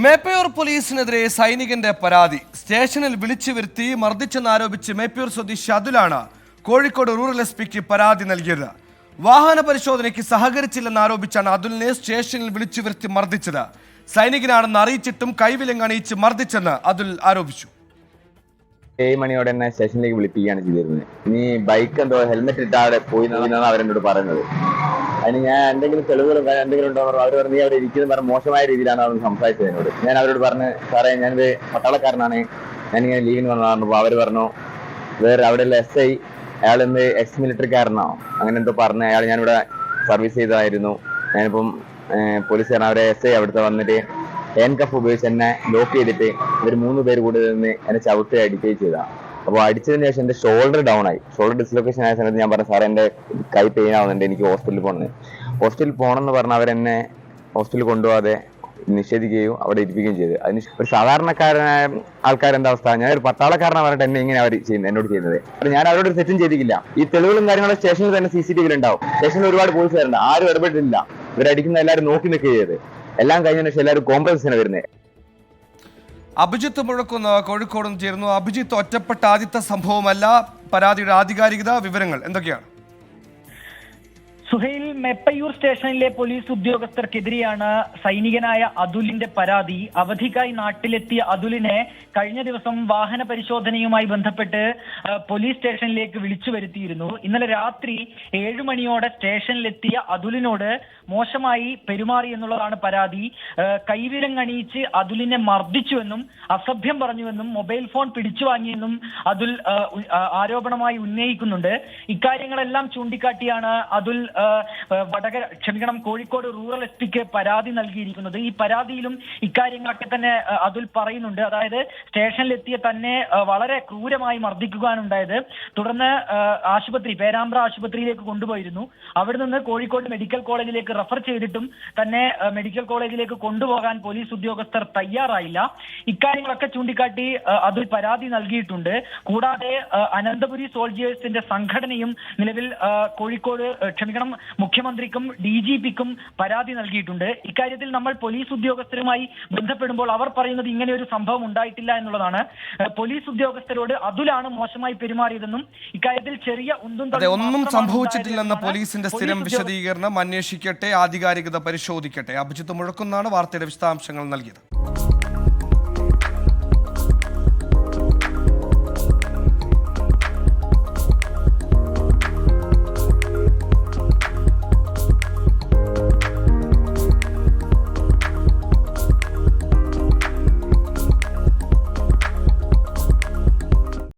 മേപ്പയൂർ പോലീസിനെതിരെ സൈനികന്റെ പരാതി. സ്റ്റേഷനിൽ വിളിച്ചു വരുത്തി മർദ്ദിച്ചെന്നാരോപിച്ച് മേപ്പയൂർ സ്വദേശി അതുലാണ് കോഴിക്കോട് റൂറൽ എസ്.പിക്ക് പരാതി നൽകിയത്. വാഹന പരിശോധനയ്ക്ക് സഹകരിച്ചില്ലെന്നാരോപിച്ചാണ് അതുലിനെ സ്റ്റേഷനിൽ വിളിച്ചു വരുത്തി മർദ്ദിച്ചത്. സൈനികനാണെന്ന് അറിയിച്ചിട്ടും കൈവിലങ്ങണിയിച്ച് മർദ്ദിച്ചെന്ന് അതുൽ ആരോപിച്ചു. 7 മണിയോടെ തന്നെ സ്റ്റേഷനിലേക്ക് വിളിപ്പിക്കുകയാണ് ചെയ്തിരുന്നത്. ഇനി ബൈക്ക് എന്തോ ഹെൽമെറ്റ് ഇട്ടാതെ പോയി എന്നാണ് അവരെന്നോട് പറയുന്നത്. അതിന് ഞാൻ എന്തെങ്കിലും തെളിവുകളും എന്തെങ്കിലും ഉണ്ടോ അവർ പറഞ്ഞു, നീ അവിടെ ഇരിക്കുന്നത് പറഞ്ഞ മോശമായ രീതിയിലാണ് അവർ സംസാരിച്ചത് എന്നോട്. ഞാൻ അവരോട് പറഞ്ഞ്, സാറേ ഞാനൊരു പട്ടാളക്കാരനാണ്, ഞാനിങ്ങനെ ലീവിന് വന്നതാണ്. അപ്പോൾ അവർ പറഞ്ഞു, വേറെ അവിടെയുള്ള SI അയാൾ എന്ത് എക്സ് മിലിറ്ററിക്കാരനോ അങ്ങനെ എന്തോ പറഞ്ഞ് അയാൾ ഞാനിവിടെ സർവീസ് ചെയ്തതായിരുന്നു. ഞാനിപ്പം പോലീസുകാരൻ അവരെ SI അവിടുത്തെ വന്നിട്ട് ഹാൻഡ് ഉപയോഗിച്ച് എന്നെ ലോക്ക് ചെയ്തിട്ട് ഇവർ 3 പേര് കൂടി നിന്ന് എന്നെ ചവിട്ടി അടിക്കുകയും ചെയ്തതാണ്. അപ്പോൾ അടിച്ചതിന് ശേഷം എൻ്റെ ഷോൾഡർ ഡൗൺ ആയി. ഷോൾഡർ ഡിസ്ലൊക്കേഷൻ ആയ സമയത്ത് ഞാൻ പറഞ്ഞു, സാറേ എൻ്റെ കൈ പെയിൻ ആവുന്നുണ്ട്, എനിക്ക് ഹോസ്പിറ്റലിൽ പോകണമെന്ന്. ഹോസ്പിറ്റലിൽ പോകണമെന്ന് പറഞ്ഞ് അവരെന്നെ ഹോസ്പിറ്റലിൽ കൊണ്ടുപോകാതെ നിഷേധിക്കുകയും അവിടെ ഇരിപ്പിക്കുകയും ചെയ്തു. അതിന് ഒരു സാധാരണക്കാരനായ ആൾക്കാരെന്താ അവസ്ഥ? ഞാൻ ഒരു പട്ടാളക്കാരനെ പറഞ്ഞിട്ട് എന്നെ ഇങ്ങനെ അവർ എന്നോട് ചെയ്യുന്നത്. ഞാൻ അവരോട് ഒരു തെറ്റും ചെയ്തിട്ടില്ല. ഈ തെളിവുകളും കാര്യങ്ങളും സ്റ്റേഷനിൽ തന്നെ CCTV ഉണ്ടാവും. സ്റ്റേഷനിൽ ഒരുപാട് പോലീസുകാരുണ്ട്, ആരും ഇടപെട്ടിട്ടില്ല. ഇവരടിക്കുന്ന എല്ലാവരും നോക്കി നിൽക്കുക ചെയ്ത്. എല്ലാം കഴിഞ്ഞ ശേഷം എല്ലാവരും കോംപ്രമൈസിനാണ് വരുന്നത്. അഭിജിത്ത് മുഴക്കുന്ന കോഴിക്കോടും ചേരുന്നു. അഭിജിത്ത്, ഒറ്റപ്പെട്ട ആദ്യത്തെ സംഭവമല്ല. പരാതിയുടെ ആധികാരികത, വിവരങ്ങൾ എന്തൊക്കെയാണ്? സുഹൈൽ, മെപ്പയൂർ സ്റ്റേഷനിലെ പോലീസ് ഉദ്യോഗസ്ഥർക്കെതിരെയാണ് സൈനികനായ അതുലിന്റെ പരാതി. അവധിക്കായി നാട്ടിലെത്തിയ അതുലിനെ കഴിഞ്ഞ ദിവസം വാഹന പരിശോധനയുമായി ബന്ധപ്പെട്ട് പോലീസ് സ്റ്റേഷനിലേക്ക് വിളിച്ചു വരുത്തിയിരുന്നു. ഇന്നലെ രാത്രി 7 മണിയോടെ സ്റ്റേഷനിലെത്തിയ അതുലിനോട് മോശമായി പെരുമാറി എന്നുള്ളതാണ് പരാതി. കൈവിലങ്ങണിയിച്ച് അതുലിനെ മർദ്ദിച്ചുവെന്നും അസഭ്യം പറഞ്ഞുവെന്നും മൊബൈൽ ഫോൺ പിടിച്ചു വാങ്ങിയെന്നും അതുൽ ആരോപണമായി ഉന്നയിക്കുന്നുണ്ട്. ഇക്കാര്യങ്ങളെല്ലാം ചൂണ്ടിക്കാട്ടിയാണ് അതുൽ കോഴിക്കോട് റൂറൽ എസ്.പിക്ക് പരാതി നൽകിയിരിക്കുന്നത്. ഈ പരാതിയിലും ഇക്കാര്യങ്ങളൊക്കെ തന്നെ അതുൽ പറയുന്നുണ്ട്. അതായത് സ്റ്റേഷനിലെത്തിയ തന്നെ വളരെ ക്രൂരമായി മർദ്ദിക്കുകയാണുണ്ടായത്. തുടർന്ന് പേരാമ്പ്ര ആശുപത്രിയിലേക്ക് കൊണ്ടുപോയിരുന്നു. അവിടെ നിന്ന് കോഴിക്കോട് മെഡിക്കൽ കോളേജിലേക്ക് റഫർ ചെയ്തിട്ടും തന്നെ മെഡിക്കൽ കോളേജിലേക്ക് കൊണ്ടുപോകാൻ പോലീസ് ഉദ്യോഗസ്ഥർ തയ്യാറായില്ല. ഇക്കാര്യങ്ങളൊക്കെ ചൂണ്ടിക്കാട്ടി അതുൽ പരാതി നൽകിയിട്ടുണ്ട്. കൂടാതെ അനന്തപുരി സോൾജിയേഴ്സിന്റെ സംഘടനയും നിലവിൽ കോഴിക്കോട് മുഖ്യമന്ത്രിക്കും DGPക്കും പരാതി നൽകിയിട്ടുണ്ട്. ഇക്കാര്യത്തിൽ നമ്മൾ പോലീസ് ഉദ്യോഗസ്ഥരുമായി ബന്ധപ്പെടുമ്പോൾ അവർ പറയുന്നത് ഇങ്ങനെ ഒരു സംഭവം ഉണ്ടായിട്ടില്ല എന്നുള്ളതാണ്. പോലീസ് ഉദ്യോഗസ്ഥരോട് അതുലാണ് മോശമായി പെരുമാറിയതെന്നും ഇക്കാര്യത്തിൽ ചെറിയ ഒന്നും സംഭവിച്ചിട്ടില്ലെന്ന പോലീസിന്റെ സ്ഥിരം വിശദീകരണം അന്വേഷിക്കട്ടെ, ആധികാരികത പരിശോധിക്കട്ടെ. അഭിജിത്ത് മുഴക്കുന്നാണ് വാർത്തയുടെ വിശദാംശങ്ങൾ നൽകിയത്.